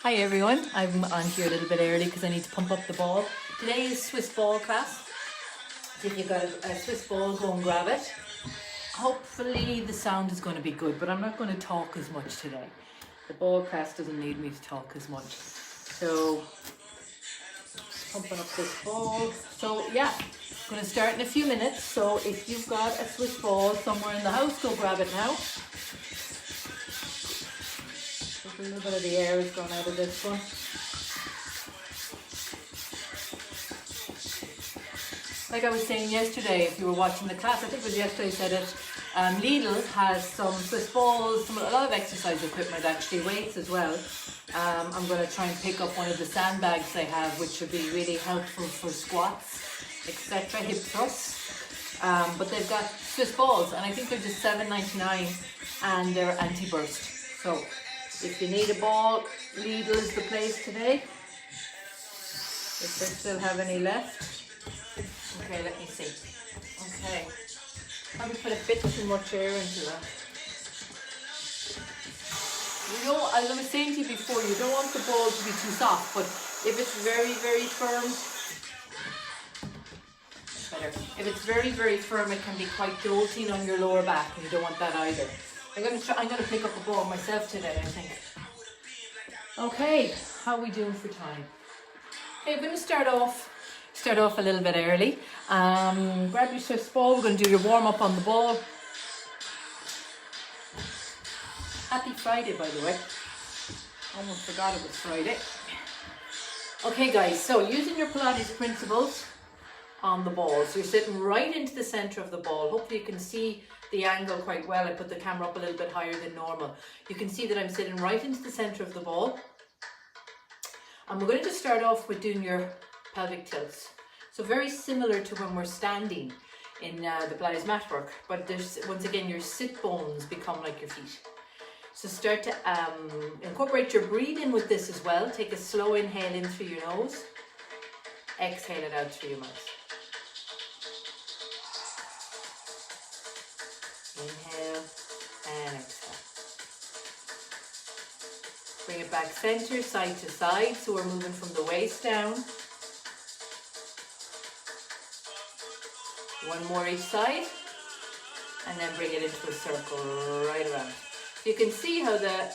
Hi everyone, I'm on here a little bit early because I need to pump up the ball. Today is Swiss ball class. If you've got a Swiss ball, go and grab it. Hopefully the sound is going to be good, but I'm not going to talk as much today. The ball class doesn't need me to talk as much. So, pumping up this ball. So yeah, I'm going to start in a few minutes. So if you've got a Swiss ball somewhere in the house, go grab it now. A little bit of the air has gone out of this one. Like I was saying yesterday, if you were watching the class, I think it was yesterday I said it, Lidl has some Swiss balls, a lot of exercise equipment actually, weights as well. I'm going to try and pick up one of the sandbags they have, which would be really helpful for squats, etc., hip thrusts. But they've got Swiss balls, and I think they're just $7.99, and they're anti-burst. So if you need a ball, Lidl is the place today. If they still have any left. Okay, let me see. Okay. Probably put a bit too much air into that. You know, as I was saying to you before, you don't want the ball to be too soft, but if it's very, very firm, better. If it's very, very firm, it can be quite jolting on your lower back, and you don't want that either. I'm going to pick up a ball myself today, I think. Okay, how are we doing for time? Okay, I'm going to start off a little bit early. Grab your Swiss ball. We're going to do your warm up on the ball. Happy Friday, by the way. Almost forgot it was Friday. Okay, guys. So using your Pilates principles on the ball. So you're sitting right into the center of the ball. Hopefully you can see the angle quite well. I put the camera up a little bit higher than normal. You can see that I'm sitting right into the center of the ball. And we're going to just start off with doing your pelvic tilts. So very similar to when we're standing in the Pilates mat work, but there's, once again, your sit bones become like your feet. So start to incorporate your breathing with this as well. Take a slow inhale in through your nose. Exhale it out through your mouth. Inhale and exhale. Bring it back center, side to side. So we're moving from the waist down. One more each side. And then bring it into a circle right around. You can see how the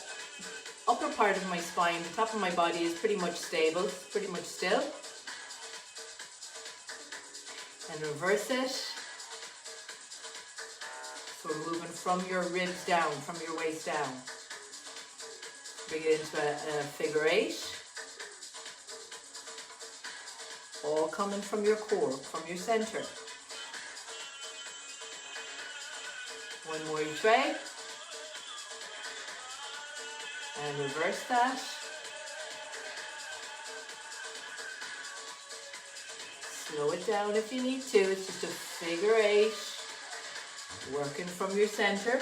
upper part of my spine, the top of my body is pretty much stable, pretty much still. And reverse it. So we're moving from your ribs down, from your waist down. Bring it into a figure eight. All coming from your core, from your center. One more each way. And reverse that. Slow it down if you need to. It's just a figure eight. Working from your center.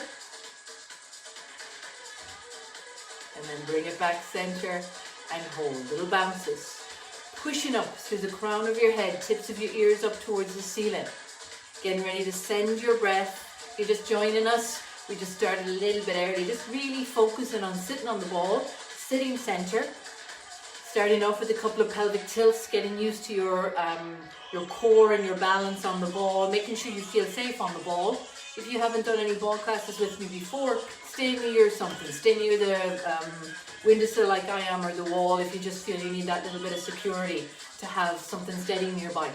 And then bring it back center and hold. Little bounces. Pushing up through the crown of your head, tips of your ears up towards the ceiling. Getting ready to send your breath. If you're just joining us, we just started a little bit early. Just really focusing on sitting on the ball, sitting center. Starting off with a couple of pelvic tilts, getting used to your core and your balance on the ball, making sure you feel safe on the ball. If you haven't done any ball classes with me before, stay near something. Stay near the windowsill like I am, or the wall, if you just feel you need that little bit of security to have something steady nearby.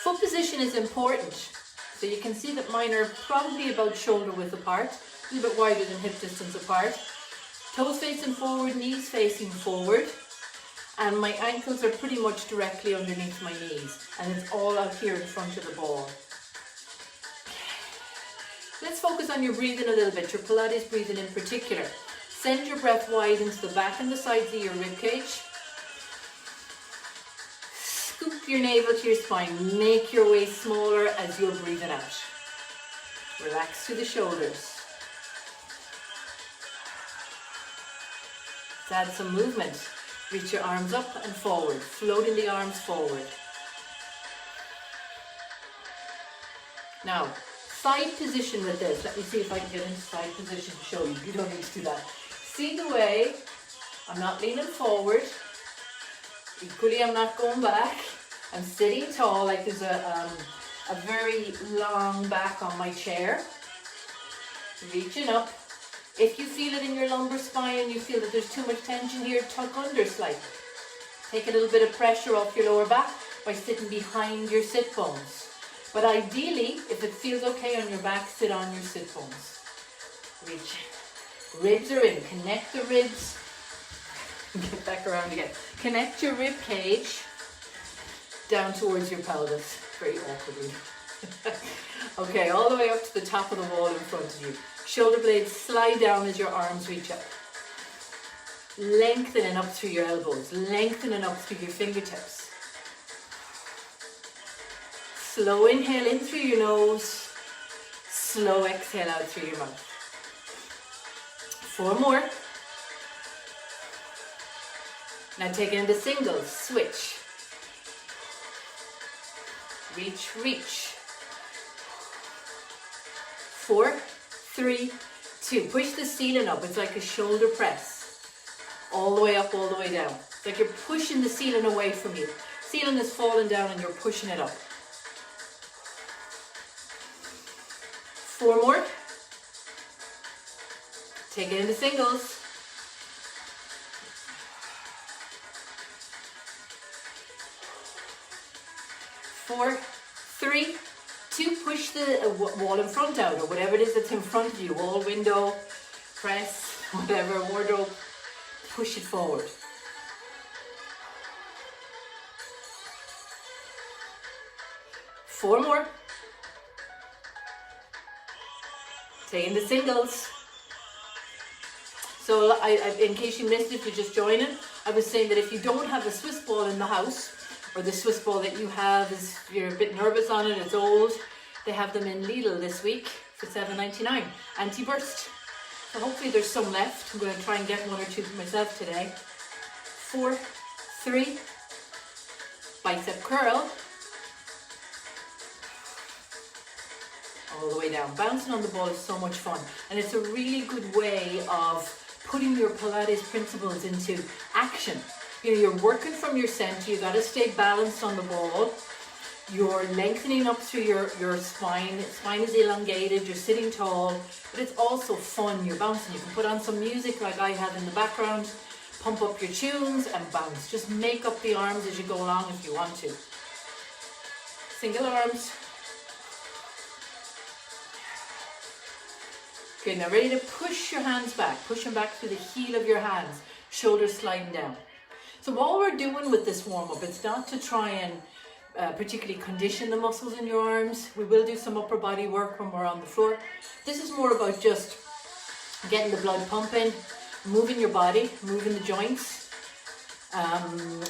Foot position is important. So you can see that mine are probably about shoulder width apart, a little bit wider than hip distance apart. Toes facing forward, knees facing forward. And my ankles are pretty much directly underneath my knees. And it's all out here in front of the ball. Let's focus on your breathing a little bit, your Pilates breathing in particular. Send your breath wide into the back and the sides of your rib cage. Scoop your navel to your spine. Make your waist smaller as you're breathing out. Relax through the shoulders. Let's add some movement. Reach your arms up and forward. Floating the arms forward. Now, side position with this. Let me see if I can get into side position to show you. You don't need to do that. See the way I'm not leaning forward. Equally, I'm not going back. I'm sitting tall, like there's a very long back on my chair. Reaching up. If you feel it in your lumbar spine and you feel that there's too much tension here, tuck under slightly. Take a little bit of pressure off your lower back by sitting behind your sit bones. But ideally, if it feels okay on your back, sit on your sit bones. Reach. Ribs are in. Connect the ribs. Get back around again. Connect your rib cage down towards your pelvis. Very awkwardly. Okay, all the way up to the top of the wall in front of you. Shoulder blades slide down as your arms reach up. Lengthening up through your elbows. Lengthening up through your fingertips. Slow inhale in through your nose. Slow exhale out through your mouth. 4 more. Now take it into singles. Switch. Reach, reach. 4, 3, 2. Push the ceiling up. It's like a shoulder press. All the way up, all the way down. It's like you're pushing the ceiling away from you. Ceiling is falling down and you're pushing it up. 4 more. Take it into singles. 4, 3, 2. Push the wall in front out, or whatever it is that's in front of you. Wall, window, press, whatever, wardrobe. Push it forward. 4 more. Take into singles. So in case you missed it, if you're just joining, I was saying that if you don't have a Swiss ball in the house, or the Swiss ball that you have is, you're a bit nervous on it, it's old, they have them in Lidl this week for $7.99. Anti-burst. So hopefully there's some left. I'm going to try and get 1 or 2 for myself today. 4, 3, bicep curl. All the way down. Bouncing on the ball is so much fun. And it's a really good way of putting your Pilates principles into action. You know, you're working from your center. You got to stay balanced on the ball. You're lengthening up through your spine. Spine is elongated. You're sitting tall, but it's also fun. You're bouncing. You can put on some music like I have in the background. Pump up your tunes and bounce. Just make up the arms as you go along if you want to. Single arms. Okay, now ready to push your hands back. Push them back through the heel of your hands. Shoulders sliding down. So all we're doing with this warm-up, it's not to try and particularly condition the muscles in your arms. We will do some upper body work when we're on the floor. This is more about just getting the blood pumping, moving your body, moving the joints,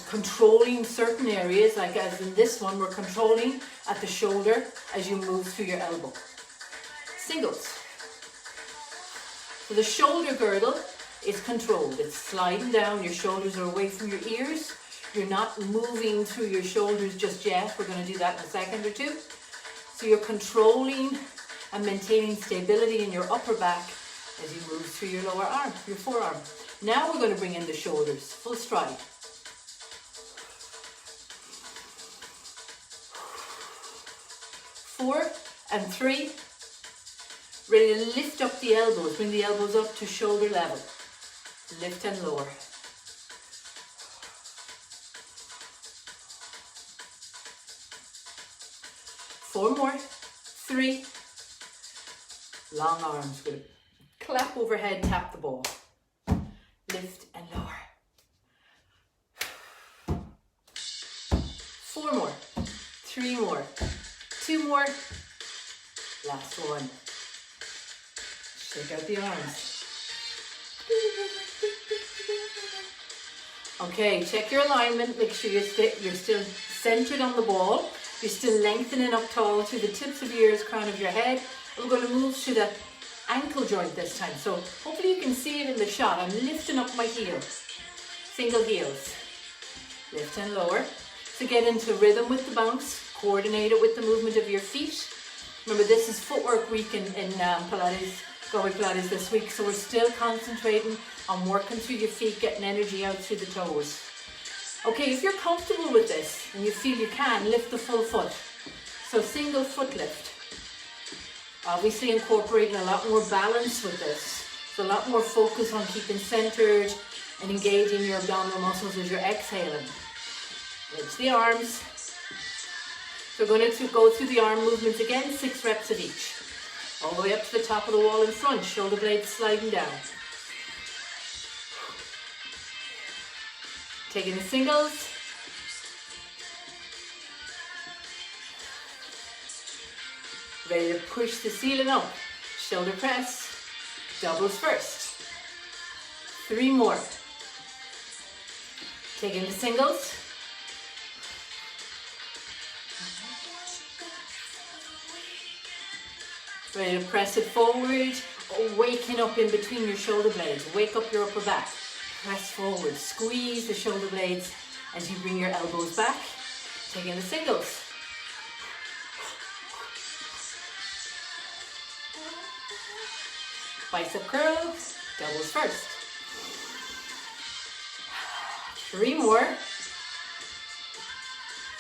controlling certain areas, like as in this one, we're controlling at the shoulder as you move through your elbow. Singles. So the shoulder girdle is controlled. It's sliding down. Your shoulders are away from your ears. You're not moving through your shoulders just yet. We're going to do that in a second or two. So you're controlling and maintaining stability in your upper back as you move through your lower arm, your forearm. Now we're going to bring in the shoulders, full stride. 4 and 3. Ready to lift up the elbows. Bring the elbows up to shoulder level. Lift and lower. 4 more. 3. Long arms. We're going to clap overhead, tap the ball. Lift and lower. 4 more. 3 more. 2 more. Last one. Shake out the arms. Okay, check your alignment. Make sure you're still centered on the ball. You're still lengthening up tall through the tips of your ears, crown of your head. We're going to move to the ankle joint this time. So hopefully you can see it in the shot. I'm lifting up my heels. Single heels. Lift and lower. So get into rhythm with the bounce. Coordinate it with the movement of your feet. Remember, this is footwork week in Pilates. Galway Pilates this week, so we're still concentrating I'm working through your feet, getting energy out through the toes. Okay, if you're comfortable with this and you feel you can, lift the full foot. So single foot lift. Obviously incorporating a lot more balance with this. So a lot more focus on keeping centered and engaging your abdominal muscles as you're exhaling. Lift the arms. So we're going to go through the arm movements again, 6 reps of each. All the way up to the top of the wall in front, shoulder blades sliding down. Taking the singles. Ready to push the ceiling up. Shoulder press. Doubles first. 3 more. Taking the singles. Ready to press it forward. Waking up in between your shoulder blades. Wake up your upper back. Press forward. Squeeze the shoulder blades as you bring your elbows back. Taking the singles. Bicep curls. Doubles first. 3 more.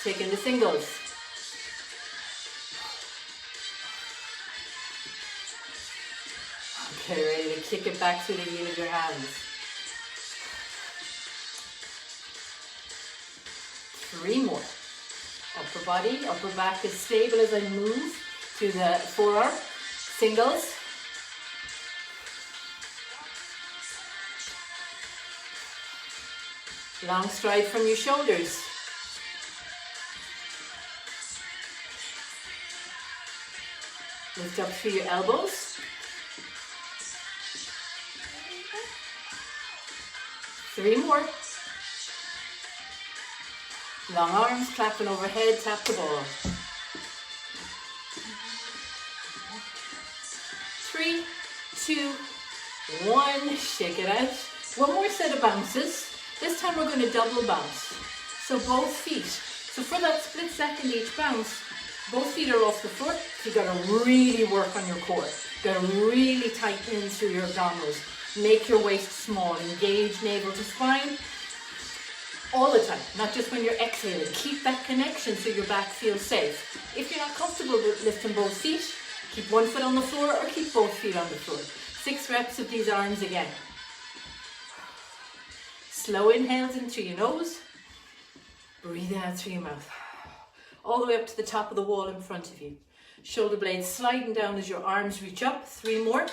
Taking the singles. Okay, ready to kick it back to the heel of your hands. 3 more. Upper body, upper back is stable as I move to the forearm. Singles. Long stride from your shoulders. Lift up through your elbows. 3 more. Long arms, clapping overhead, tap the ball. 3, 2, 1, shake it out. One more set of bounces. This time we're going to double bounce. So both feet. So for that split second each bounce, both feet are off the floor. So you've got to really work on your core. You've got to really tighten in through your abdominals. Make your waist small. Engage navel to spine. All the time, not just when you're exhaling. Keep that connection so your back feels safe. If you're not comfortable with lifting both feet, keep one foot on the floor or keep both feet on the floor. 6 reps of these arms again. Slow inhales in through your nose. Breathe out through your mouth. All the way up to the top of the wall in front of you. Shoulder blades sliding down as your arms reach up. 3 more.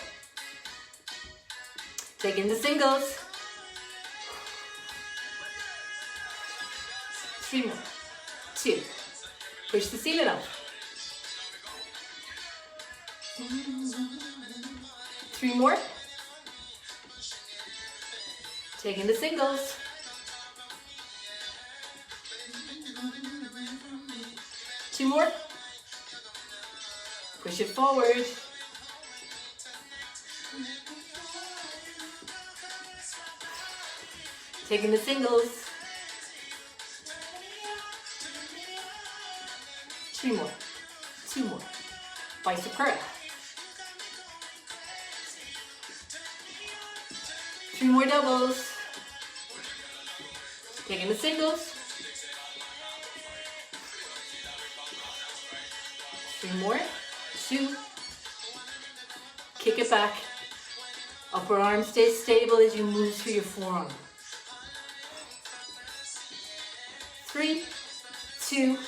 Take in the singles. 3 more. 2. Push the ceiling up. 3 more. Take in the singles. 2 more. Push it forward. Take in the singles. 3 more. 2 more. Bicep curl. 3 more doubles. Taking the singles. 3 more. 2. Kick it back. Upper arm stays stable as you move through your forearm. 3, 2.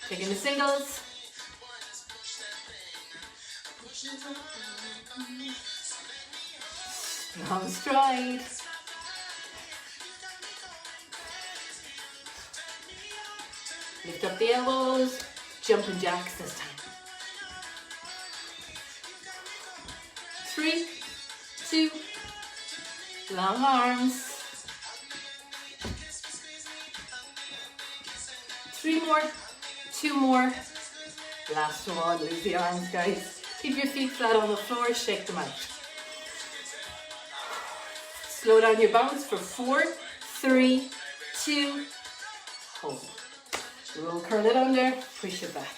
Taking the singles. Long stride. Lift up the elbows. Jumping jacks this time. 3, 2. Long arms. 3 more. 2 more. Last one. Lose the arms, guys. Keep your feet flat on the floor. Shake them out. Slow down your bounce for 4, 3, 2. Hold. We'll curl it under. Push it back.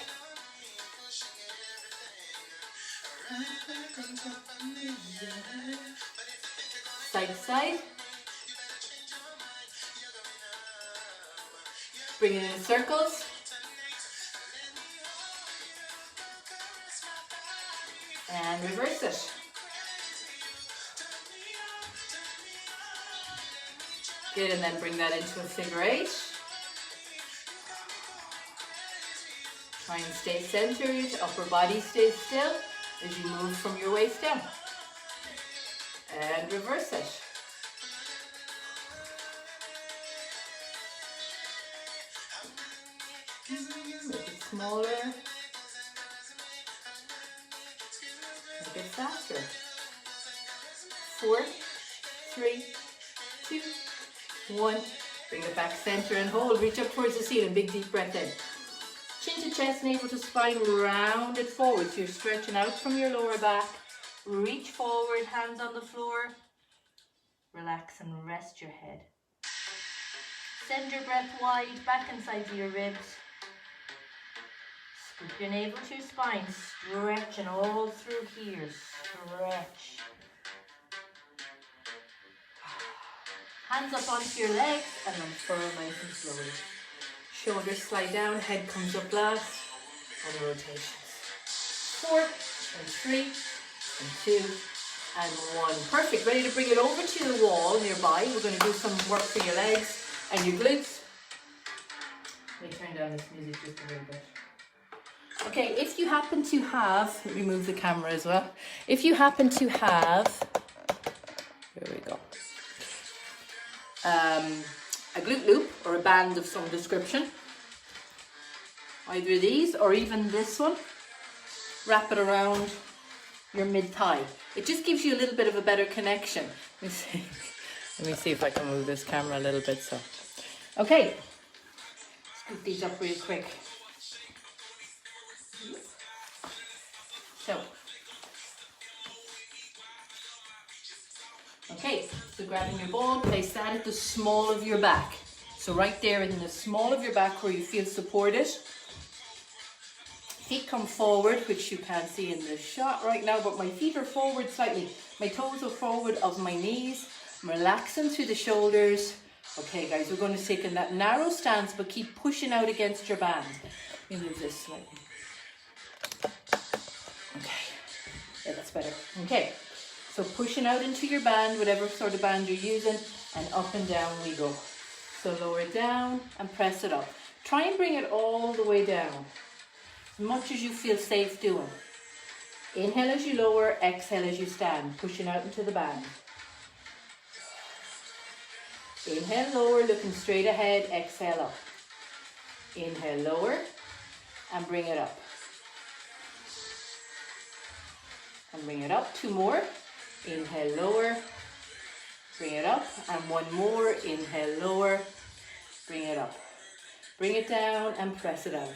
side to side. Bring it in circles. And reverse it. Good, and then bring that into a figure 8. Try and stay centered, upper body stays still as you move from your waist down. And reverse it. Make it smaller. Make it faster. 4, 3, 2, 1. Bring it back center and hold. Reach up towards the ceiling. Big deep breath in. Chin to chest, navel to spine, round it forward. So you're stretching out from your lower back. Reach forward, hands on the floor. Relax and rest your head. Send your breath wide, back inside to your ribs. Scoop your navel to your spine. Stretching all through here. Stretch. Hands up onto your legs and unfurl nice and slowly. Shoulders slide down, head comes up last, and rotations. 4, and 3, and 2, and 1. Perfect, ready to bring it over to the wall nearby. We're going to do some work for your legs and your glutes. Let me turn down this music just a little bit. Okay, if you happen to have, remove the camera as well. If you happen to have, here we go, a glute loop or a band of some description, either these or even this one, wrap it around your mid-thigh. It just gives you a little bit of a better connection. Let me see if I can move this camera a little bit. So, okay, scoop these up real quick. So, okay, so grabbing your ball, place that at the small of your back. So right there in the small of your back where you feel supported. Feet come forward, which you can't see in the shot right now, but my feet are forward slightly. My toes are forward of my knees. I'm relaxing through the shoulders. Okay guys, we're going to take in that narrow stance, but keep pushing out against your band. Let me move this slightly. Okay, yeah, that's better. Okay, so pushing out into your band, whatever sort of band you're using, and up and down we go. So lower it down and press it up. Try and bring it all the way down, as much as you feel safe doing. Inhale as you lower, exhale as you stand, pushing out into the band. Inhale, lower, looking straight ahead, exhale up. Inhale, lower, and bring it up. And bring it up, 2 more. Inhale, lower, bring it up, and 1 more. Inhale, lower, bring it up. Bring it down and press it out.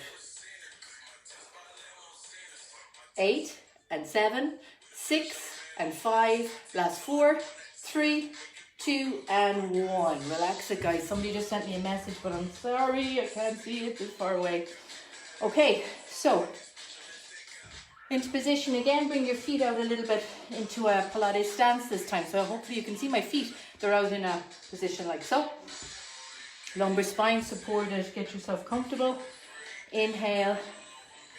8 and 7, 6 and 5, last 4, 3, 2 and 1. Relax it guys. Somebody just sent me a message, but I'm sorry, I can't see it this far away. Okay, so into position again, bring your feet out a little bit into a Pilates stance this time. So hopefully you can see my feet. They're out in a position like so. Lumbar spine supported, get yourself comfortable. Inhale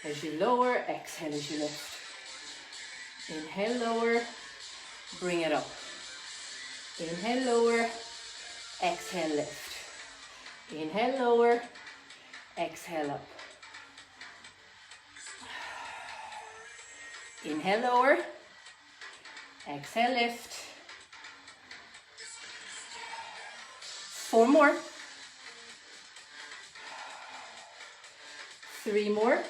as you lower, exhale as you lift. Inhale, lower, bring it up. Inhale, lower, exhale, lift. Inhale, lower, exhale up. Inhale, lower, exhale, lift. 4 more. 3 more.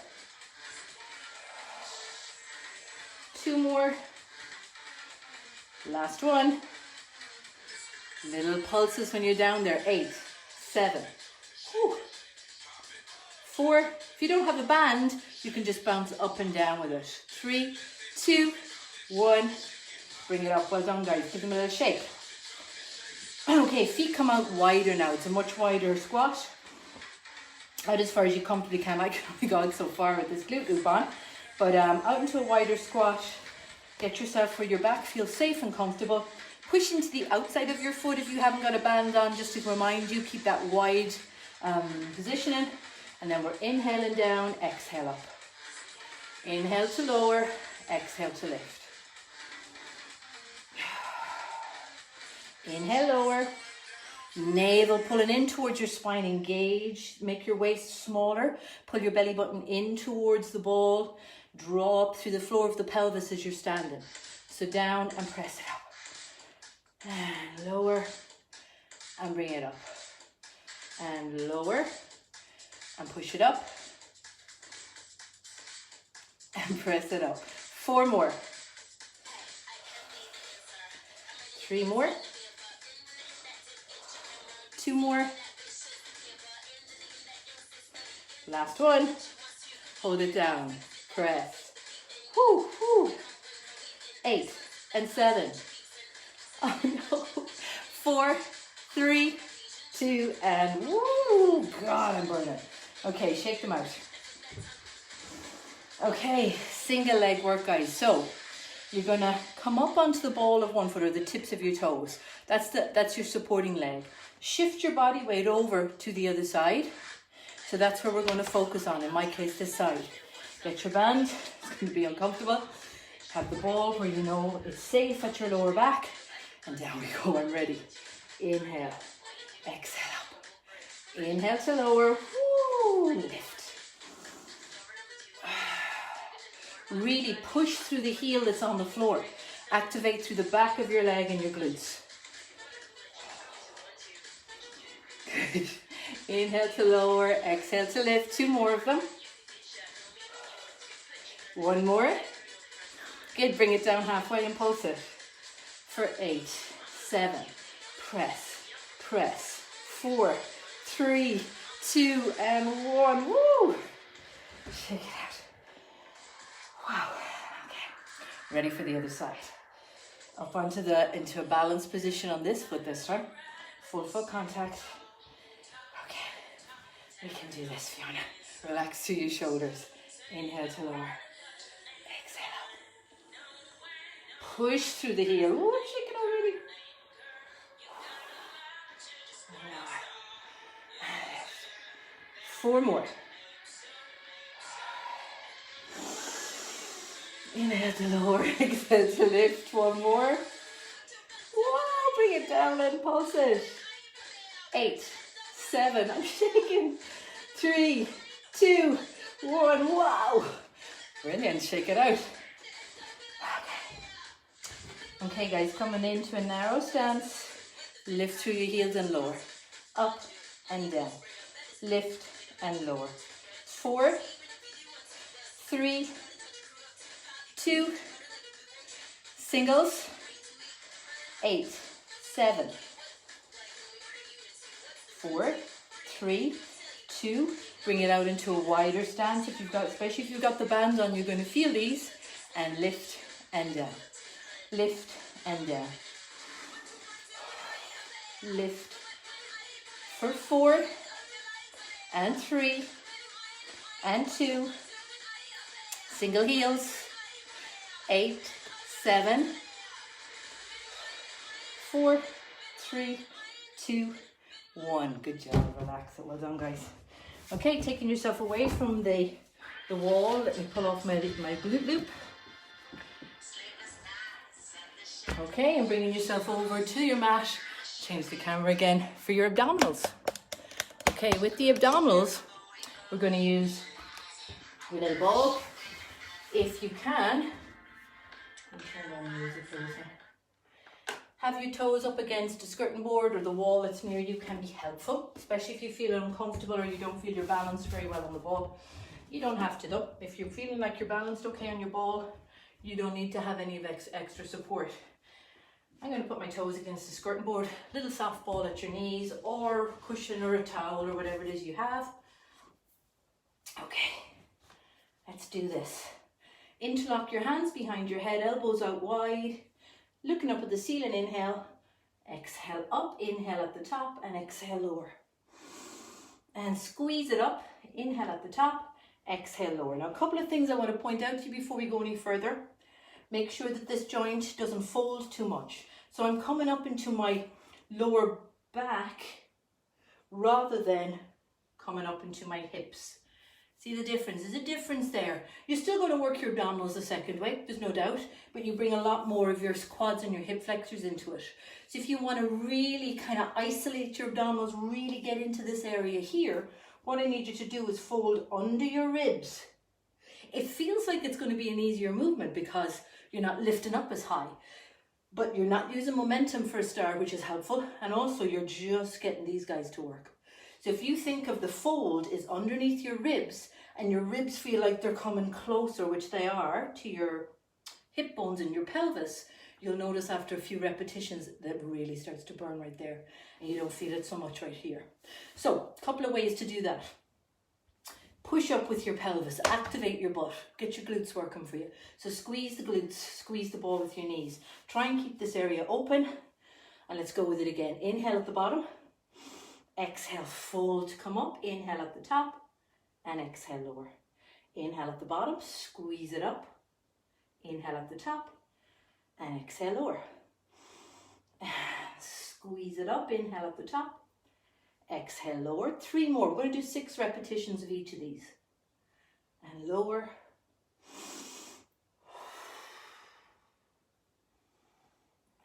2 more. Last one. Little pulses when you're down there. 8, 7. Whew. 4. If you don't have a band, you can just bounce up and down with it. 3, 2, 1. Bring it up. Well done, guys. Give them a little shake. Okay, feet come out wider now. It's a much wider squat. Out as far as you comfortably can. I can only go so far with this glute loop on. But out into a wider squat. Get yourself where your back feels safe and comfortable. Push into the outside of your foot if you haven't got a band on, just to remind you, keep that wide positioning. And then we're inhaling down, exhale up. Inhale to lower, exhale to lift. Inhale, lower. Navel pulling in towards your spine, engage. Make your waist smaller. Pull your belly button in towards the ball. Draw up through the floor of the pelvis as you're standing. So down and press it up. And lower and bring it up. And lower and push it up. And press it up. 4 more. 3 more. 2 more. Last one. Hold it down. Press. Whoo, whoo. 8 and 7. Oh no. 4, 3, 2, and woo. God, I'm burning. Okay, shake them out. Okay, single leg work, guys. So you're gonna come up onto the ball of one foot, or the tips of your toes. That's your supporting leg. Shift your body weight over to the other side. So that's where we're going to focus on, in my case, this side. Get your band, it's going to be uncomfortable. Have the ball where you know it's safe at your lower back. And down we go, I'm ready. Inhale, exhale up. Inhale to lower, woo, lift. Really push through the heel that's on the floor. Activate through the back of your leg and your glutes. Good. Inhale to lower, exhale to lift. 2 more of them. 1 more. Good, bring it down halfway and pulse it. For 8, 7, press, press. 4, 3, 2, and 1. Woo! Shake it out. Wow. Okay. Ready for the other side. Up into a balanced position on this foot this time. Full foot contact. We can do this, Fiona. Relax through your shoulders. Inhale to lower. Exhale up. Push through the heel. Ooh, I'm shaking already. Lower. 4 more. Inhale to lower. Exhale to lift. 1 more. Wow, bring it down and pulse it. 8, 7, I'm shaking. 3, 2, 1, wow. Brilliant, shake it out. Okay guys, coming into a narrow stance. Lift through your heels and lower. Up and down. Lift and lower. 4, 3, 2, singles. 8, 7, 4, 3, 2, bring it out into a wider stance. If you've got, especially if you've got the bands on, you're going to feel these. And lift and down. Lift and down. Lift for 4 and 3 and 2. Single heels. 8, 7, 4, 3, 2, 1. Good job. Relax it. Well done, guys. Okay, taking yourself away from the wall. Let me pull off my glute loop. Okay, and bringing yourself over to your mat. Change the camera again for your abdominals. Okay, with the abdominals, we're going to use your little ball. If you can, I'll turn on the music for this one. Have your toes up against the skirting board or the wall that's near you can be helpful, especially if you feel uncomfortable or you don't feel you're balanced very well on the ball. You don't have to though. If you're feeling like you're balanced okay on your ball, you don't need to have any of extra support. I'm going to put my toes against the skirting board, little soft ball at your knees or cushion or a towel or whatever it is you have. Okay, let's do this. Interlock your hands behind your head, elbows out wide. Looking up at the ceiling, inhale, exhale up, inhale at the top and exhale lower. And squeeze it up, inhale at the top, exhale lower. Now a couple of things I want to point out to you before we go any further. Make sure that this joint doesn't fold too much. So I'm coming up into my lower back rather than coming up into my hips. See the difference? There's a difference there. You're still going to work your abdominals the second way, there's no doubt, but you bring a lot more of your quads and your hip flexors into it. So if you want to really kind of isolate your abdominals, really get into this area here, what I need you to do is fold under your ribs. It feels like it's going to be an easier movement because you're not lifting up as high, but you're not using momentum for a start, which is helpful, and also you're just getting these guys to work. So if you think of the fold is underneath your ribs and your ribs feel like they're coming closer, which they are, to your hip bones and your pelvis, you'll notice after a few repetitions that really starts to burn right there and you don't feel it so much right here. So a couple of ways to do that. Push up with your pelvis, activate your butt, get your glutes working for you. So squeeze the glutes, squeeze the ball with your knees. Try and keep this area open, and let's go with it again. Inhale at the bottom. Exhale, fold to come up. Inhale at the top and exhale, lower. Inhale at the bottom, squeeze it up. Inhale at the top and exhale, lower. Squeeze it up, inhale at the top. Exhale, lower. 3 more. We're going to do 6 repetitions of each of these. And lower.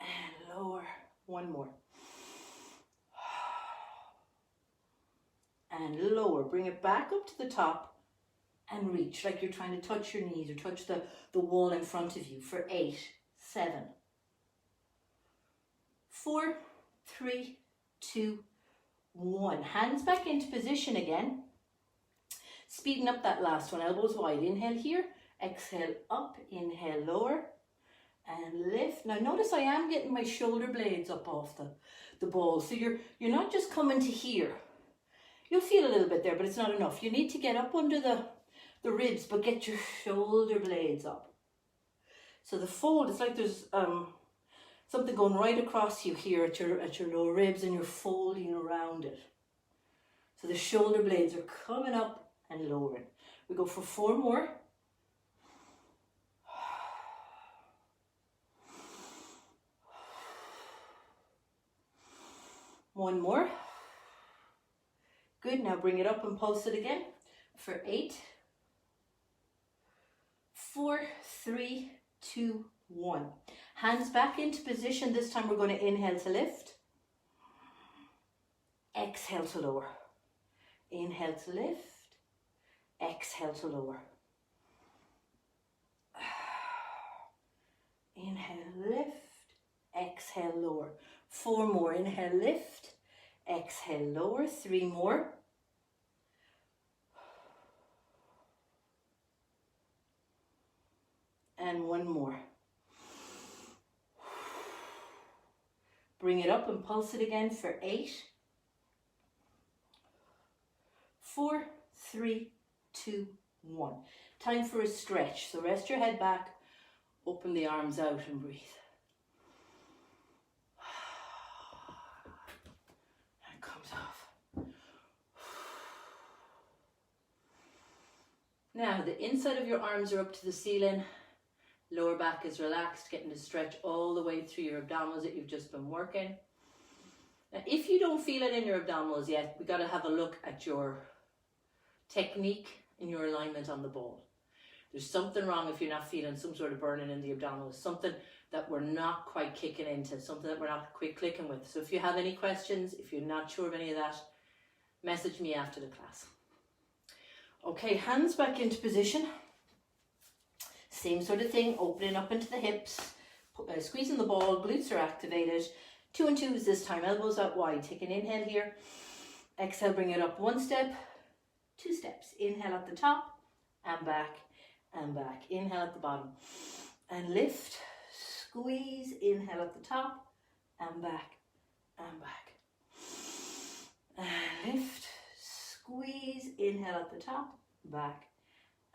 And lower. 1 more. And lower. Bring it back up to the top and reach like you're trying to touch your knees or touch the wall in front of you for 8, 7, 4, 3, 2, 1. Hands back into position again. Speeding up that last one. Elbows wide. Inhale here. Exhale up. Inhale lower. And lift. Now notice I am getting my shoulder blades up off the ball. So you're not just coming to here. You'll feel a little bit there, but it's not enough. You need to get up under the ribs, but get your shoulder blades up. So the fold, it's like there's something going right across you here at your lower ribs, and you're folding around it. So the shoulder blades are coming up and lowering. We go for 4 more. One more. Good, now bring it up and pulse it again for 8, 4, 3, 2, 1. Hands back into position. This time we're going to inhale to lift. Exhale to lower. Inhale to lift. Exhale to lower. Inhale, lift. Exhale, lower. 4 more. Inhale, lift. Exhale, lower. 3 more. And 1 more. Bring it up and pulse it again for 8, 4, 3, 2, 1. Time for a stretch. So rest your head back, open the arms out and breathe. And it comes off. Now the inside of your arms are up to the ceiling. Lower back is relaxed, getting to stretch all the way through your abdominals that you've just been working. Now, if you don't feel it in your abdominals yet, we got to have a look at your technique and your alignment on the ball. There's something wrong if you're not feeling some sort of burning in the abdominals, something that we're not quite kicking into, something that we're not quite clicking with. So if you have any questions, if you're not sure of any of that, message me after the class. Okay, hands back into position. Same sort of thing, opening up into the hips, squeezing the ball, glutes are activated. 2 and 2s this time, elbows out wide. Take an inhale here. Exhale, bring it up 1 step, 2 steps. Inhale at the top and back and back. Inhale at the bottom and lift, squeeze. Inhale at the top and back and back. And lift, squeeze. Inhale at the top, back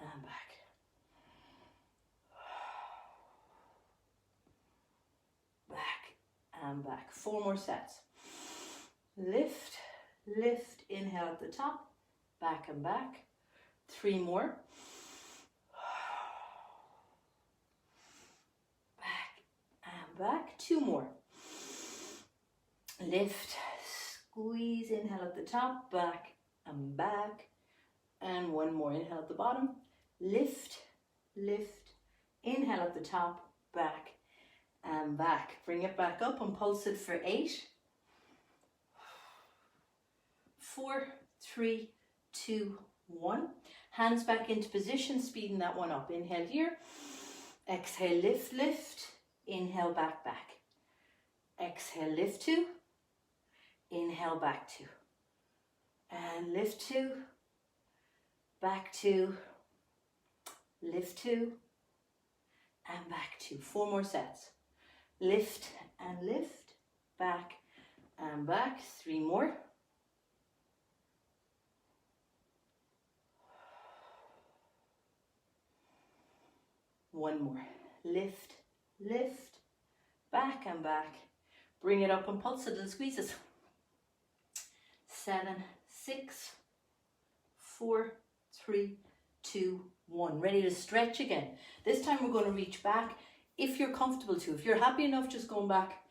and back. And back. 4 more sets. Lift, lift, inhale at the top, back and back. 3 more. Back and back. 2 more. lift, squeeze, inhale at the top, back and back, and one more, inhale at the bottom, lift, lift, inhale at the top, back and back. Bring it back up and pulse it for 8, 4, 3, 2, 1. Hands back into position, speeding that one up. Inhale here, exhale, lift, lift, inhale, back, back. Exhale, lift 2, inhale, back 2, and lift 2, back 2, lift 2, and back 2. 4 more sets. Lift and lift, back and back. 3 more. One more. Lift, lift, back and back. Bring it up and pulse it and squeeze it. 7, 6, 4, 3, 2, 1. Ready to stretch again. This time we're going to reach back if you're comfortable to. If you're happy enough just going back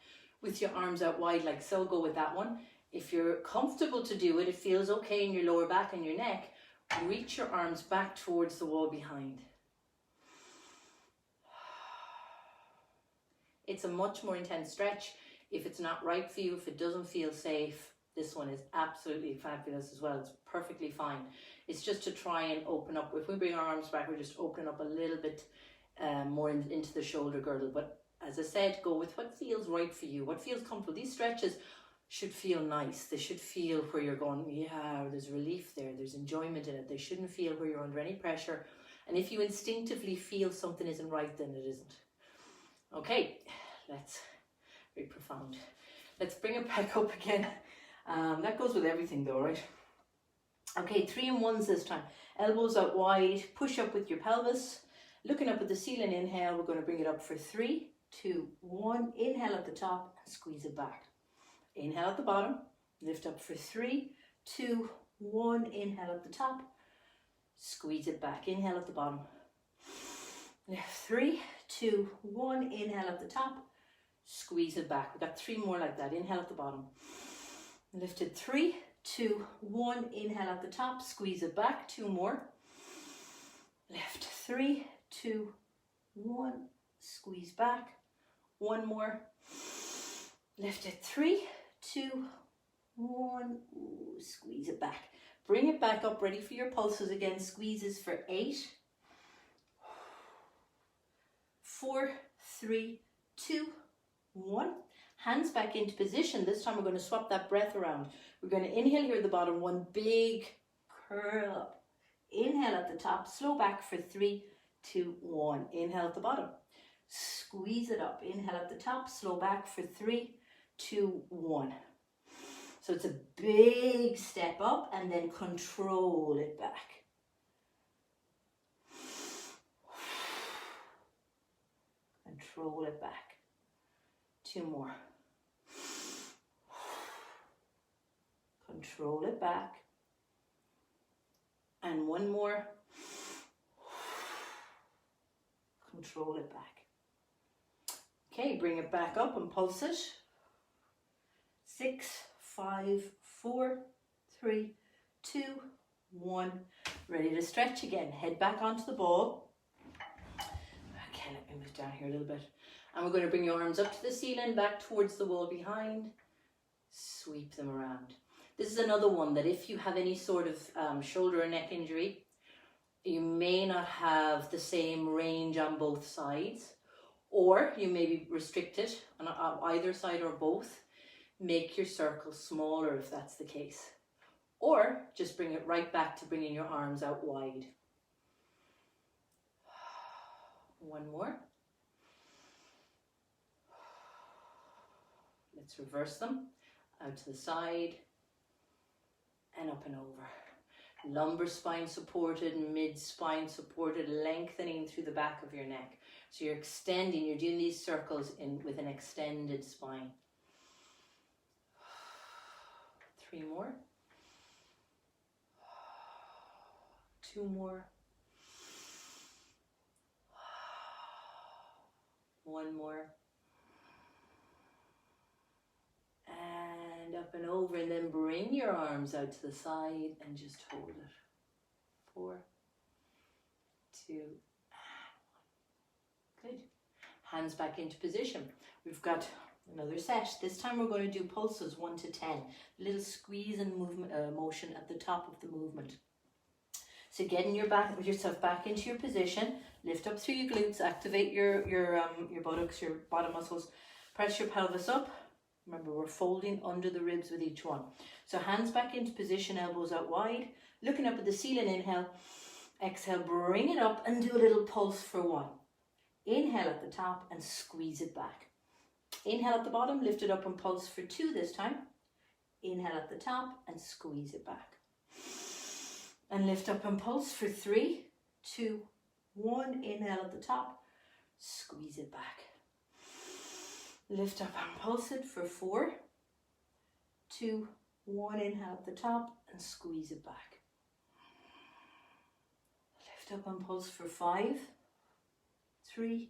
with your arms out wide like so, go with that one. If you're comfortable to do it, it feels okay in your lower back and your neck, reach your arms back towards the wall behind. It's a much more intense stretch. If it's not right for you, if it doesn't feel safe, this one is absolutely fabulous as well. It's perfectly fine. It's just to try and open up. If we bring our arms back, we're just opening up a little bit more into the shoulder girdle. But as I said, go with what feels right for you, what feels comfortable. These stretches should feel nice. They should feel where you're going, yeah, there's relief there, there's enjoyment in it. They shouldn't feel where you're under any pressure. And if you instinctively feel something isn't right, then it isn't. Okay, very profound. Let's bring it back up again. That goes with everything though, right? Okay, 3 and 1s this time. Elbows out wide, push up with your pelvis. Looking up at the ceiling, inhale, we're going to bring it up for 3, 2, 1. Inhale at the top and squeeze it back. Inhale at the bottom, lift up for 3, 2, 1. Inhale at the top, squeeze it back. Inhale at the bottom. Lift 3, 2, 1. Inhale at the top, squeeze it back. We've got 3 more like that. Inhale at the bottom. Lift it 3, 2, 1. Inhale at the top, squeeze it back. 2 more. Lift 3, 2, 1. Squeeze back. 1 more. Lift it 3, 2, 1. Ooh, squeeze it back. Bring it back up, ready for your pulses again. Squeezes for 8, 4, 3, 2, 1. Hands back into position. This time we're going to swap that breath around. We're going to inhale here at the bottom, one big curl up. Inhale at the top, slow back for 3, 2, 1. Inhale at the bottom. Squeeze it up. Inhale at the top, slow back for 3, 2, 1. So it's a big step up and then control it back. Control it back. 2 more. Control it back. And 1 more. Control it back. Okay, bring it back up and pulse it. 6, 5, 4, 3, 2, 1. Ready to stretch again. Head back onto the ball. Okay, let me move down here a little bit. And we're going to bring your arms up to the ceiling, back towards the wall behind. Sweep them around. This is another one that if you have any sort of shoulder or neck injury, you may not have the same range on both sides, or you may be restricted on either side or both. Make your circle smaller if that's the case. Or just bring it right back to bringing your arms out wide. 1 more. Let's reverse them. Out to the side and up and over. Lumbar spine supported, mid spine supported, lengthening through the back of your neck. So you're extending, you're doing these circles with an extended spine. 3 more. 2 more. 1 more. And up and over, and then bring your arms out to the side and just hold it. 4, 2, and 1. Good. Hands back into position. We've got another set. This time we're going to do pulses 1 to 10. Little squeeze and movement, motion at the top of the movement. So getting yourself back into your position. Lift up through your glutes. Activate your buttocks, your bottom muscles. Press your pelvis up. Remember, we're folding under the ribs with each one. So hands back into position, elbows out wide. Looking up at the ceiling, inhale. Exhale, bring it up and do a little pulse for 1. Inhale at the top and squeeze it back. Inhale at the bottom, lift it up and pulse for 2 this time. Inhale at the top and squeeze it back. And lift up and pulse for 3, 2, 1. Inhale at the top, squeeze it back. Lift up and pulse it for 4, 2, 1. Inhale at the top and squeeze it back. Lift up and pulse for 5, 3,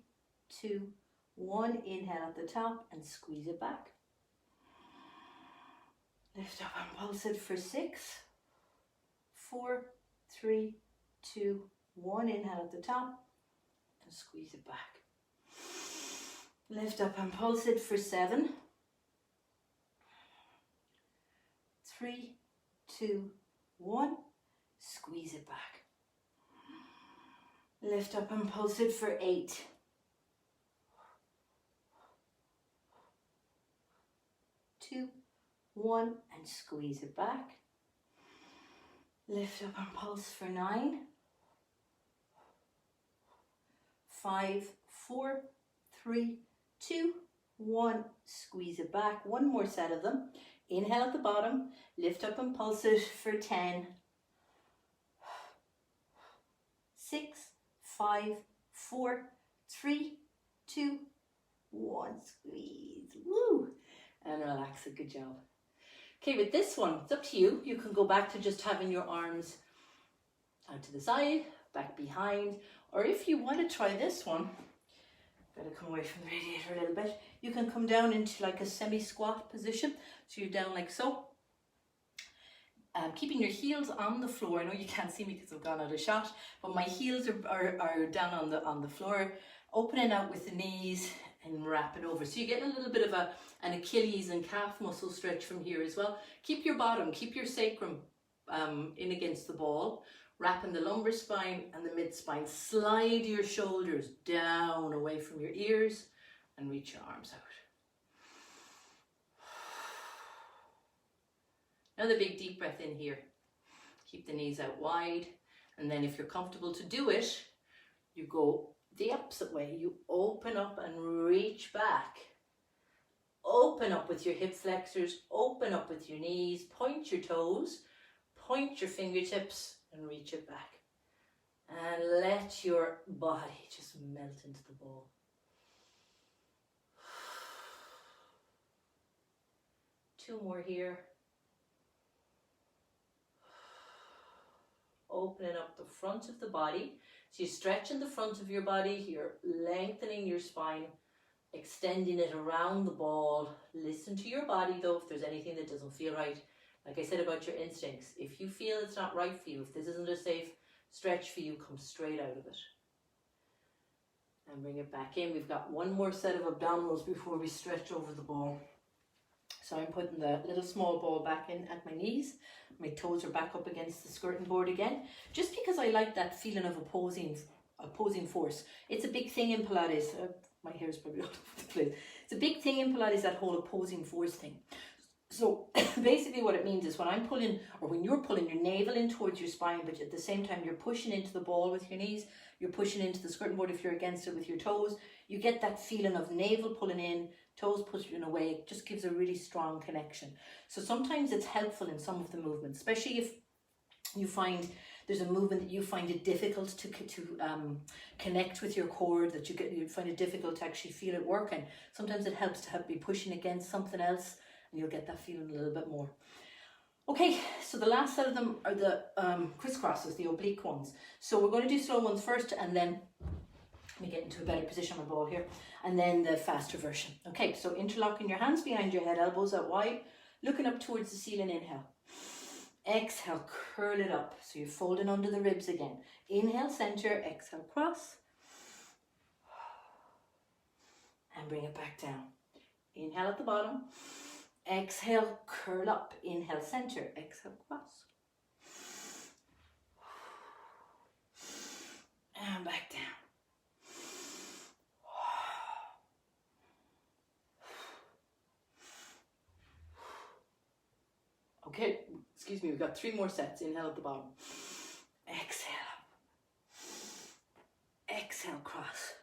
2, 1. Inhale at the top and squeeze it back. Lift up and pulse it for 6, 4, 3, 2, 1. Inhale at the top and squeeze it back. Lift up and pulse it for 7, 3, 2, 1. Squeeze it back. Lift up and pulse it for 8, 2, 1, and squeeze it back. Lift up and pulse for 9, 5, 4, 3, 2, 1, squeeze it back. One more set of them. Inhale at the bottom, lift up and pulse it for 10, 6, 5, 4, 3, 2, 1, squeeze. Woo! And relax it. Good job. Okay, with this one, it's up to you. You can go back to just having your arms out to the side, back behind, or if you want to try this one, gotta come away from the radiator a little bit, you can come down into like a semi-squat position. So you're down like so. Keeping your heels on the floor. I know you can't see me because I've gone out of shot, but my heels are down on the floor, opening out with the knees and wrapping over. So you get a little bit of an Achilles and calf muscle stretch from here as well. Keep your bottom, keep your sacrum in against the ball, wrapping the lumbar spine and the mid spine. Slide your shoulders down away from your ears and reach your arms out. Another big deep breath in here. Keep the knees out wide, and then if you're comfortable to do it, you go the opposite way. You open up and reach back. Open up with your hip flexors, open up with your knees, point your toes, point your fingertips and reach it back. And let your body just melt into the ball. Two more here. Opening up the front of the body. So you're stretching the front of your body, you're lengthening your spine, extending it around the ball. Listen to your body though, if there's anything that doesn't feel right. Like I said about your instincts, if you feel it's not right for you, if this isn't a safe stretch for you, come straight out of it. And bring it back in. We've got one more set of abdominals before we stretch over the ball. So I'm putting the little small ball back in at my knees. My toes are back up against the skirting board again. Just because I like that feeling of opposing force. It's a big thing in Pilates. My hair is probably all over the place. It's a big thing in Pilates, that whole opposing force thing. So basically what it means is when I'm pulling, or when you're pulling your navel in towards your spine, but at the same time you're pushing into the ball with your knees, you're pushing into the skirting board if you're against it with your toes, you get that feeling of navel pulling in, toes pushing away. It just gives a really strong connection. So sometimes it's helpful in some of the movements, especially if you find there's a movement that you find it difficult to connect with your core, that you find it difficult to actually feel it working. Sometimes it helps to help be pushing against something else, and you'll get that feeling a little bit more. Okay, so the last set of them are the crisscrosses, the oblique ones. So we're going to do slow ones first, and then let me get into a better position on my ball here, and then the faster version. Okay, so interlocking your hands behind your head, elbows out wide, Looking up towards the ceiling, inhale. Exhale, curl it up. So you're folding under the ribs again. Inhale, center, exhale, cross. And bring it back down. Inhale at the bottom. Exhale, curl up. Inhale, center, exhale, cross. And back down. Okay, excuse me, we've got 3 more sets. Inhale at the bottom. Exhale. Exhale, cross.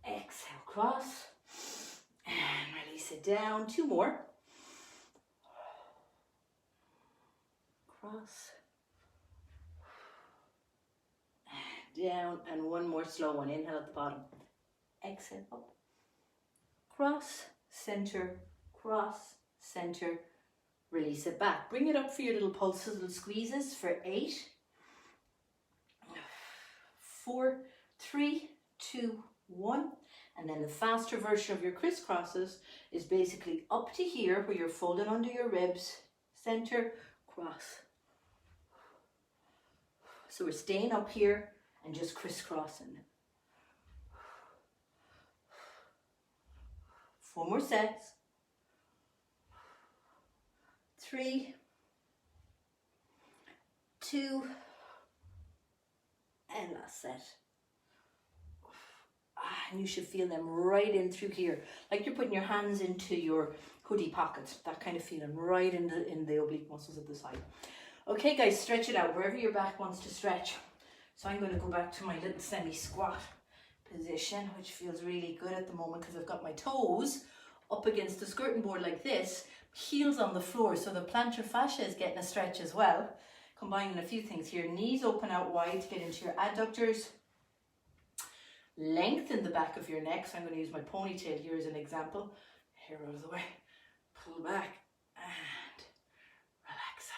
Exhale, cross. And release it down. 2 more. Cross. Down, and 1 more slow one. Inhale at the bottom. Exhale, up. Cross, center, cross, center. Release it back. Bring it up for your little pulses, little squeezes for 8, 4, 3, 2, 1. And then the faster version of your crisscrosses is basically up to here where you're folding under your ribs, center, cross. So we're staying up here and just crisscrossing. 4 more sets. 3, 2, and last set. And you should feel them right in through here, like you're putting your hands into your hoodie pockets. That kind of feeling right in the oblique muscles at the side. Okay, guys, stretch it out wherever your back wants to stretch. So I'm going to go back to my little semi-squat position, which feels really good at the moment because I've got my toes up against the skirting board like this, heels on the floor, so the plantar fascia is getting a stretch as well. Combining a few things here. Knees open out wide to get into your adductors. Lengthen the back of your neck. So I'm going to use my ponytail here as an example. Hair out of the way. Pull back and relax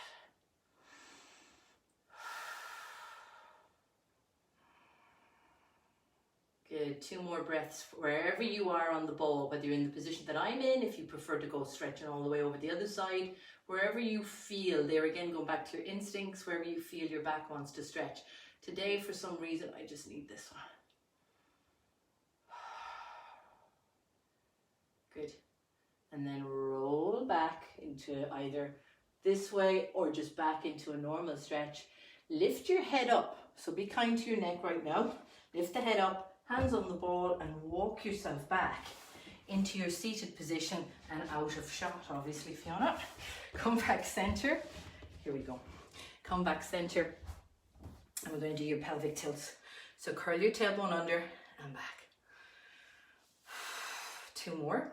it. Good. 2 more breaths wherever you are on the ball, whether you're in the position that I'm in, if you prefer to go stretching all the way over the other side, wherever you feel, there again, going back to your instincts, wherever you feel your back wants to stretch. Today, for some reason, I just need this one. Good. And then roll back into either this way or just back into a normal stretch. Lift your head up. So be kind to your neck right now. Lift the head up, hands on the ball, and walk yourself back into your seated position and out of shot, obviously, Fiona. Come back center. Here we go. Come back center. And we're going to do your pelvic tilts. So curl your tailbone under and back. 2 more.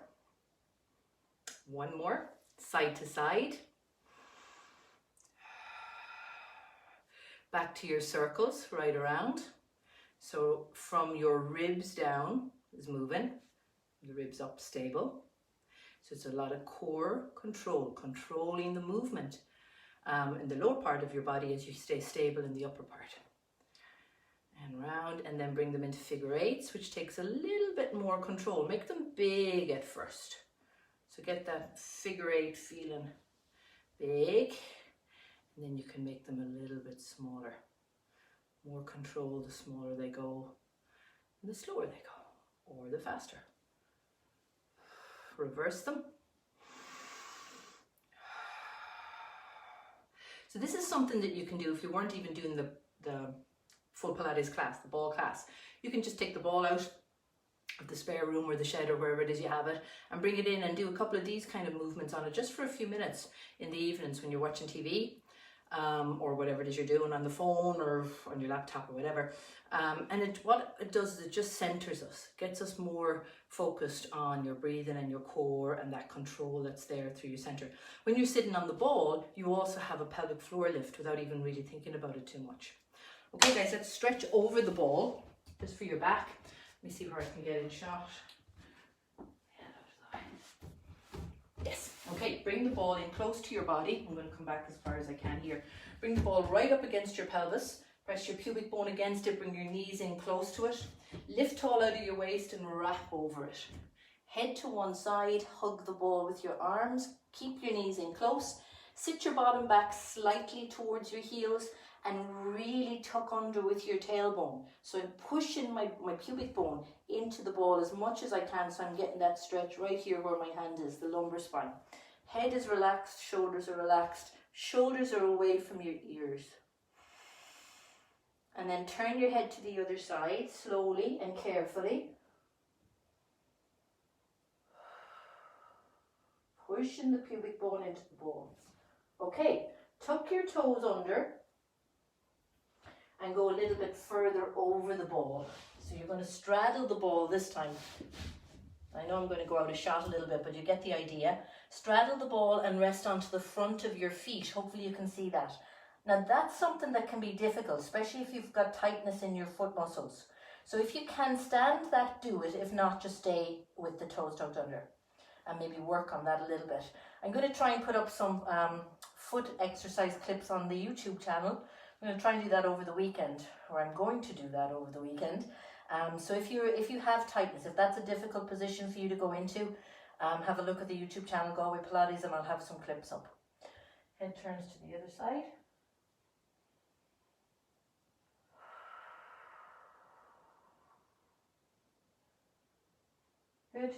1 more. Side to side. Back to your circles, right around. So from your ribs down is moving. The ribs up, stable. So it's a lot of core control, controlling the movement in the lower part of your body as you stay stable in the upper part. And round, and then bring them into figure 8s, which takes a little bit more control. Make them big at first. So get that figure 8 feeling big, and then you can make them a little bit smaller. More control, the smaller they go, and the slower they go, or the faster. Reverse them. So this is something that you can do if you weren't even doing the full Pilates class, the ball class. You can just take the ball out of the spare room or the shed or wherever it is you have it and bring it in and do a couple of these kind of movements on it just for a few minutes in the evenings when you're watching TV or whatever it is you're doing on the phone or on your laptop or whatever. And what it does is it just centers us, gets us more focused on your breathing and your core and that control that's there through your center. When you're sitting on the ball, you also have a pelvic floor lift without even really thinking about it too much. Okay guys, let's stretch over the ball just for your back. Let me see where I can get in shot. Yes, okay, bring the ball in close to your body. I'm going to come back as far as I can here. Bring the ball right up against your pelvis. Press your pubic bone against it, bring your knees in close to it. Lift tall out of your waist and wrap over it. Head to one side, hug the ball with your arms, keep your knees in close, sit your bottom back slightly towards your heels and really tuck under with your tailbone. So I'm pushing my pubic bone into the ball as much as I can, so I'm getting that stretch right here where my hand is, the lumbar spine. Head is relaxed, shoulders are relaxed, shoulders are away from your ears. And then turn your head to the other side, slowly and carefully. Pushing the pubic bone into the ball. Okay, tuck your toes under and go a little bit further over the ball. So you're going to straddle the ball this time. I know I'm going to go out of shot a little bit, but you get the idea. Straddle the ball and rest onto the front of your feet. Hopefully you can see that. Now that's something that can be difficult, especially if you've got tightness in your foot muscles. So if you can stand that, do it. If not, just stay with the toes tucked under and maybe work on that a little bit. I'm going to try and put up some foot exercise clips on the YouTube channel. I'm going to try and do that over the weekend, or I'm going to do that over the weekend. So if you have tightness, if that's a difficult position for you to go into, have a look at the YouTube channel, Go with Pilates, and I'll have some clips up. Head turns to the other side. Good.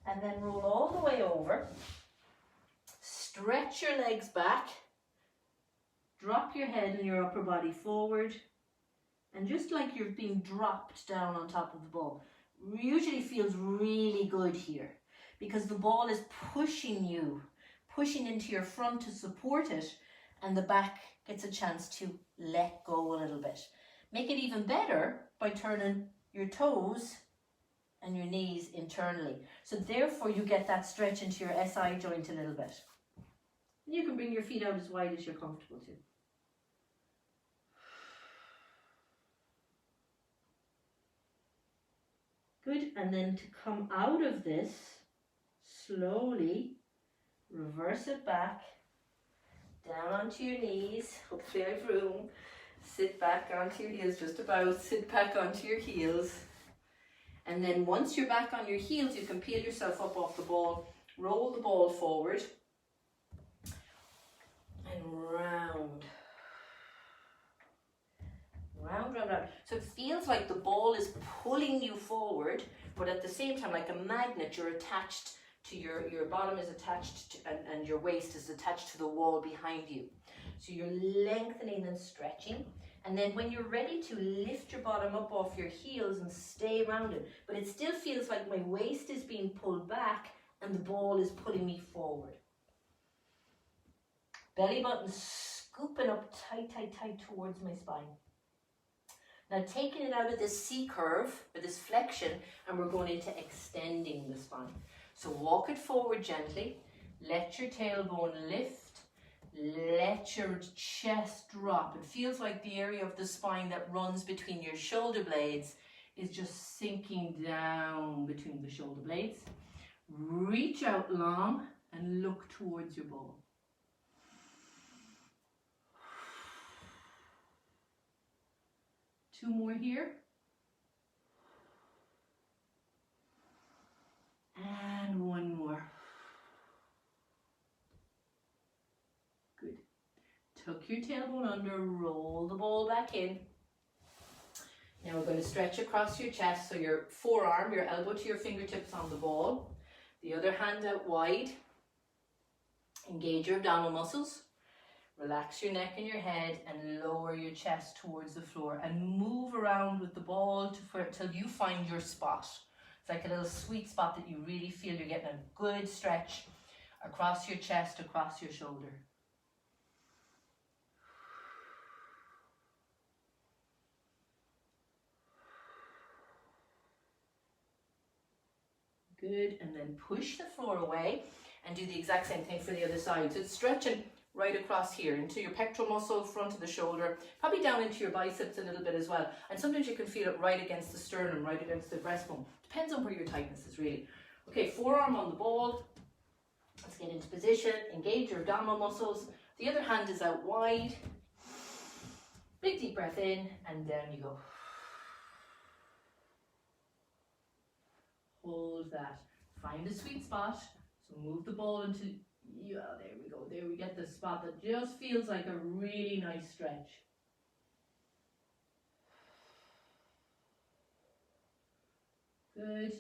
And then roll all the way over. Stretch your legs back. Drop your head and your upper body forward. And just like you're being dropped down on top of the ball, usually feels really good here because the ball is pushing into your front to support it, and the back gets a chance to let go a little bit. Make it even better by turning your toes and your knees internally. So therefore you get that stretch into your SI joint a little bit. And you can bring your feet out as wide as you're comfortable to. Good, and then to come out of this, slowly reverse it back, down onto your knees. Hopefully I have room. Sit back onto your heels, just about. Sit back onto your heels. And then once you're back on your heels, you can peel yourself up off the ball, roll the ball forward, and round. Round, round, round. So it feels like the ball is pulling you forward, but at the same time, like a magnet, you're attached to your bottom is attached to, and your waist is attached to the wall behind you. So you're lengthening and stretching. And then when you're ready to lift your bottom up off your heels and stay rounded, but it still feels like my waist is being pulled back and the ball is pulling me forward. Belly button scooping up tight, tight, tight towards my spine. Now taking it out of this C curve, or this flexion, and we're going into extending the spine. So walk it forward gently, let your tailbone lift, let your chest drop. It feels like the area of the spine that runs between your shoulder blades is just sinking down between the shoulder blades. Reach out long and look towards your ball. Two more here. And one more. Good. Tuck your tailbone under, roll the ball back in. Now we're going to stretch across your chest, so your forearm, your elbow to your fingertips on the ball. The other hand out wide. Engage your abdominal muscles. Relax your neck and your head and lower your chest towards the floor and move around with the ball till you find your spot. It's like a little sweet spot that you really feel you're getting a good stretch across your chest, across your shoulder. Good, and then push the floor away and do the exact same thing for the other side. So it's stretching right across here into your pectoral muscle, front of the shoulder, probably down into your biceps a little bit as well. And sometimes you can feel it right against the sternum, right against the breastbone. Depends on where your tightness is really. Okay, forearm on the ball. Let's get into position. Engage your abdominal muscles. The other hand is out wide. Big deep breath in and down you go. Hold that. Find the sweet spot. So move the ball into, yeah, there we go. There we get the spot that just feels like a really nice stretch. Good.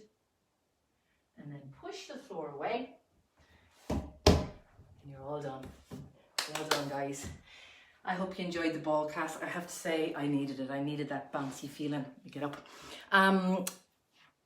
And then push the floor away. And you're all done. Well done, guys. I hope you enjoyed the ball cast. I have to say, I needed it. I needed that bouncy feeling. Get up.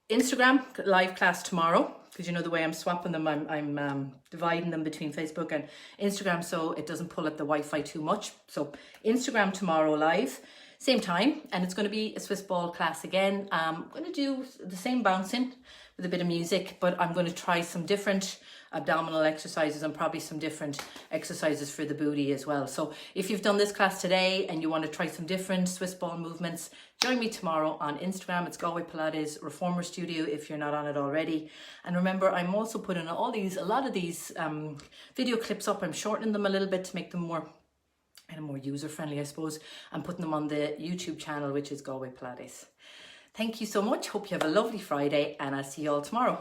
Instagram live class tomorrow, because you know the way I'm swapping them, I'm dividing them between Facebook and Instagram so it doesn't pull at the Wi-Fi too much. So Instagram tomorrow live, same time, and it's going to be a Swiss ball class again. I'm going to do the same bouncing with a bit of music, but I'm going to try some different abdominal exercises and probably some different exercises for the booty as well. So if you've done this class today and you want to try some different Swiss ball movements, join me tomorrow on Instagram. It's Galway Pilates Reformer Studio if you're not on it already. And remember, I'm also putting a lot of these video clips up. I'm shortening them a little bit to make them more user-friendly, I suppose. I'm putting them on the YouTube channel, which is Galway Pilates. Thank you so much. Hope you have a lovely Friday, and I'll see you all tomorrow.